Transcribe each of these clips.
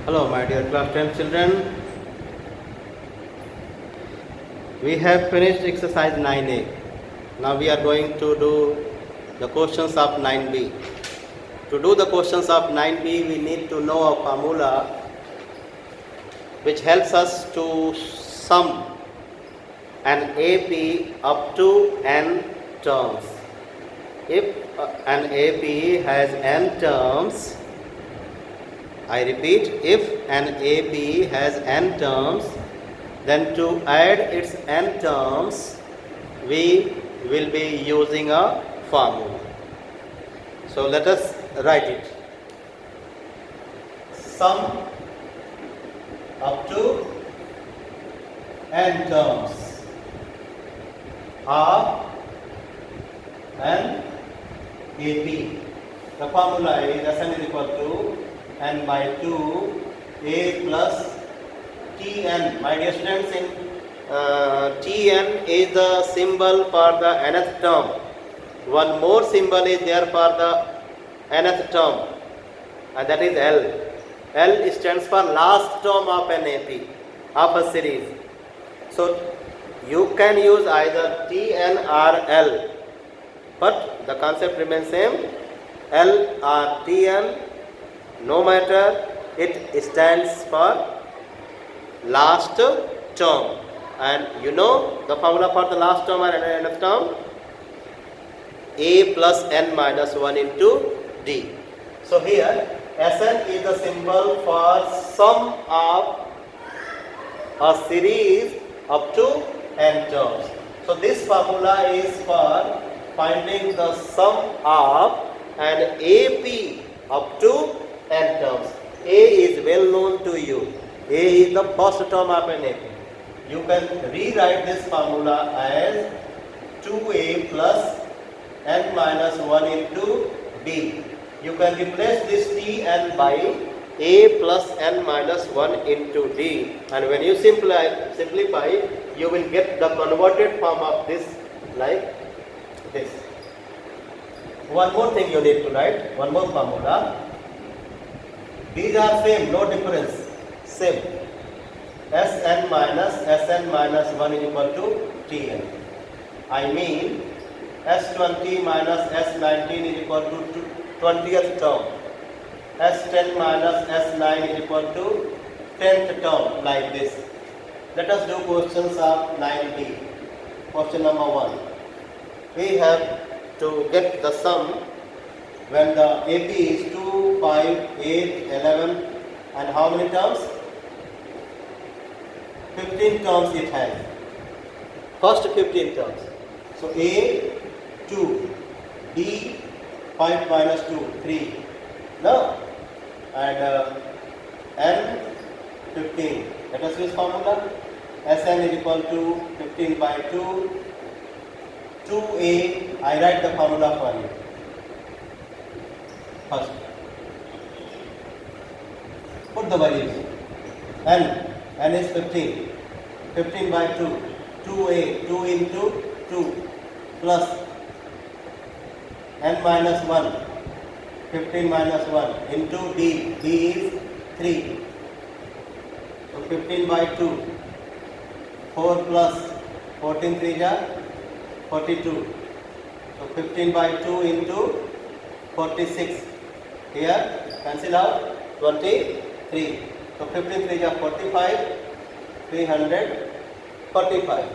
Hello, my dear class 10 children. We have finished exercise 9A. Now we are going to do the questions of 9B. To do the questions of 9B, we need to know a formula which helps us to sum an AP up to n terms. If an AP has n terms, I repeat, if an AP has n terms, then to add its n terms, we will be using a formula. So let us write it. Sum up to n terms of an AP. The formula is Sn is equal to n by 2 a plus Tn. My dear students, in Tn is the symbol for the nth term. One more symbol is there for the nth term, and that is L. L stands for last term of an AP, of a series. So you can use either Tn or L, but the concept remains same. L or Tn, no matter, it stands for last term. And you know the formula for the last term and nth term? A plus n minus 1 into D. So here Sn is the symbol for sum of a series up to n terms. So this formula is for finding the sum of an AP up to n terms. A is well known to you. A is the first term of an AP. You can rewrite this formula as 2a plus n minus 1 into d. You can replace this Tn by a plus n minus 1 into d, and when you simplify, you will get the converted form of this like this. One more thing you need to write, one more formula. These are same, no difference, same. Sn minus 1 is equal to Tn. I mean S20 minus S19 is equal to 20th term. S10 minus S9 is equal to 10th term, like this. Let us do questions of 9B. Question number 1. We have to get the sum when the AP is 2, 5, 8, 11 and how many terms? 15 terms it has. First 15 terms. So A, 2, D, 5 minus 2, 3. No? And N, 15. Let us use formula. Sn is equal to 15 by 2. 2A, I write the formula for you. First, put the values. N is 15. 15 by 2. 2A, 2 into 2 plus n minus 1. 15 minus 1 into D. D is 3. So 15 by 2. 4 plus 14 3 is 42. So 15 by 2 into 46. Here cancel out 23. So 15 3 is 45. 345.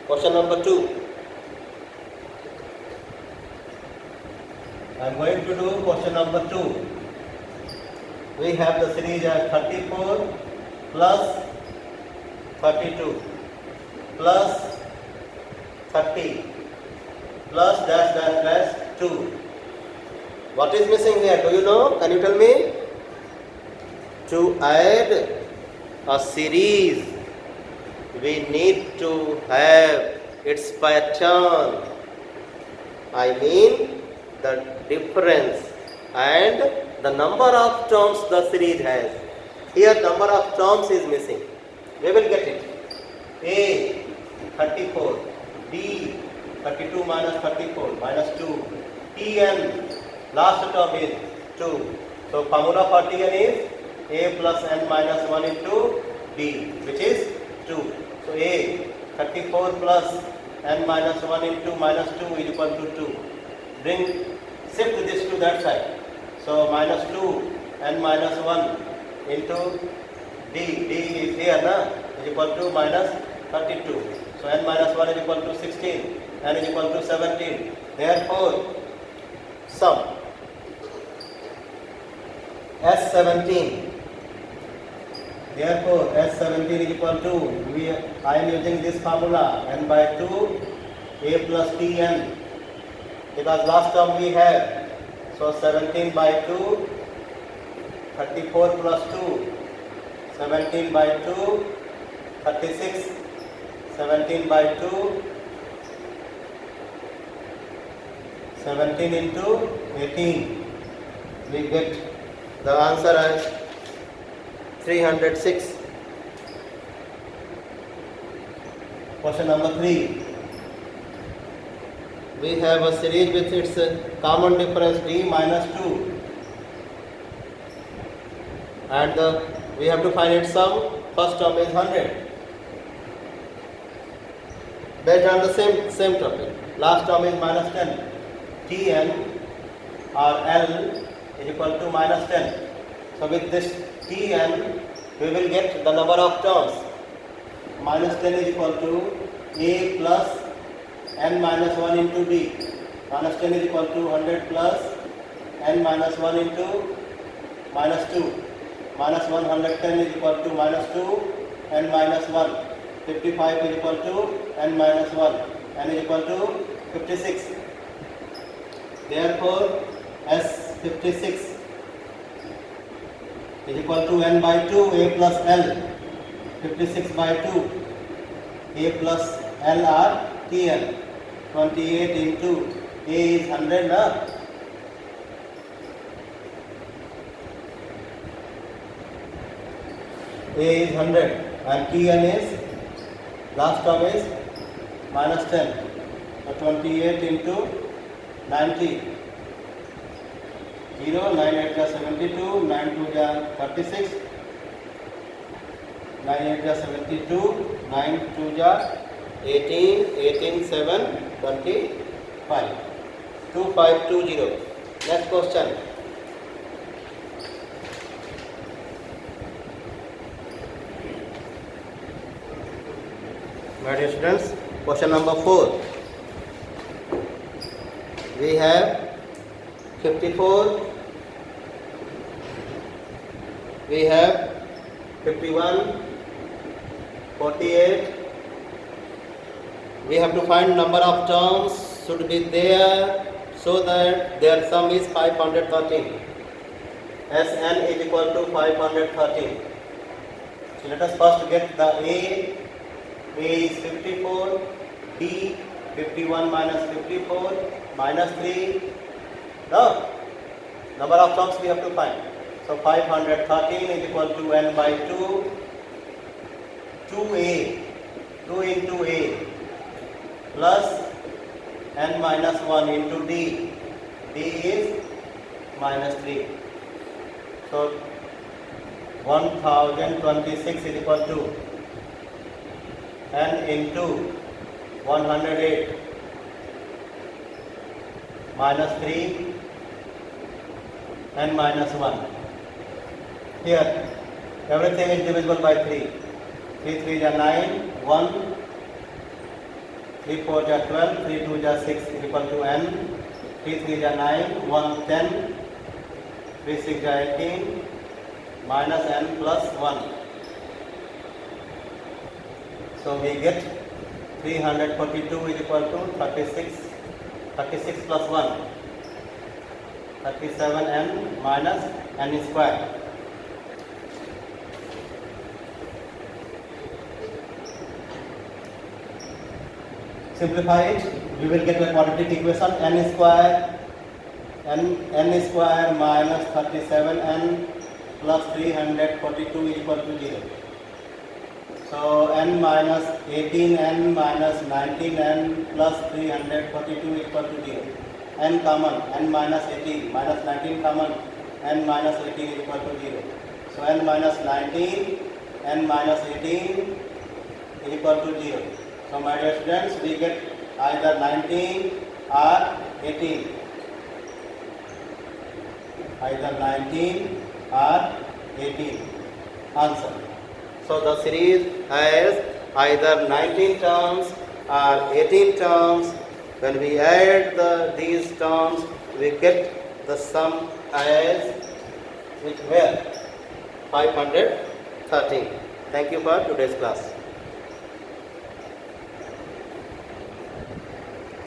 Question number 2. I am going to do question number 2. We have the series as 34 plus 32 plus 30 plus dash dash dash 2. What is missing here? Do you know? Can you tell me? To add a series, we need to have its pattern. I mean the difference and the number of terms the series has. Here number of terms is missing. We will get it. A, 34. D, 32 minus 34 minus 2. Tn, last term is 2. So formula for Tn is A plus n minus 1 into D, which is 2. So A, 34 plus n minus 1 into minus 2 is equal to 2. Shift this to that side. So minus 2 n minus 1 into D is here, is equal to minus 32. So n minus 1 is equal to 16, n is equal to 17. Therefore, sum S17. Therefore, S17 is equal to, I am using this formula, n by 2, A plus Tn, because last term we have, so 17 by 2, 34 plus 2, 17 by 2, 36, 17 by 2, 17 into 18, we get the answer as 306. Question number 3. We have a series with its common difference d minus 2, and we have to find its sum. First term is 100. Based on the same topic. Last term is minus 10. Tn or L is equal to minus 10. So with this Tn, we will get the number of terms. Minus 10 is equal to A plus n minus 1 into D. Minus 10 is equal to 100 plus n minus 1 into minus 2. Minus 110 is equal to minus 2 n minus 1. 55 is equal to n minus 1. N is equal to 56. Therefore, S56 is equal to n by 2 A plus L. 56 by 2 A plus L are Tn. 28 into A is 100 now. A is 100 and Tn is, last term is minus 10. So 28 into 90. 0, 9 8 is 72, 9 2 is 36, 9 8 is 72, 9 2 is 18, 18 7, 25. 2520. Next question. My dear students, question number 4. We have 54, we have 51, 48. We have to find number of terms should be there so that their sum is 513. Sn is equal to 513. So let us first get the A. A is 54, B 51 minus 54 minus 3. No, number of terms we have to find. So 513 is equal to n by 2, 2A, 2 into A plus n minus 1 into D. D is minus 3. So 1026 is equal to n into 108 minus 3 n minus 1. Here everything is divisible by 3. 3 3 is 9, 1, 3 4 is 12, 3 2 is 6 is equal to n. 3 3 is 9, 1 10, 3 6 is 18 minus n plus 1. So we get 342 is equal to 36. 36 plus 1, 37n minus n square. Simplify it, we will get a quadratic equation n square minus 37n plus 342 is equal to 0. So n minus 18n minus 19n plus 342 is equal to 0. N common, n minus 18 minus 19 common, n minus 18 is equal to 0. So n minus 19, n minus 18 is equal to 0. So my dear students, we get either 19 or 18. Either 19 or 18. Answer. So the series has either 19 terms or 18 terms. When we add these terms, we get the sum as which were 513. Thank you for today's class.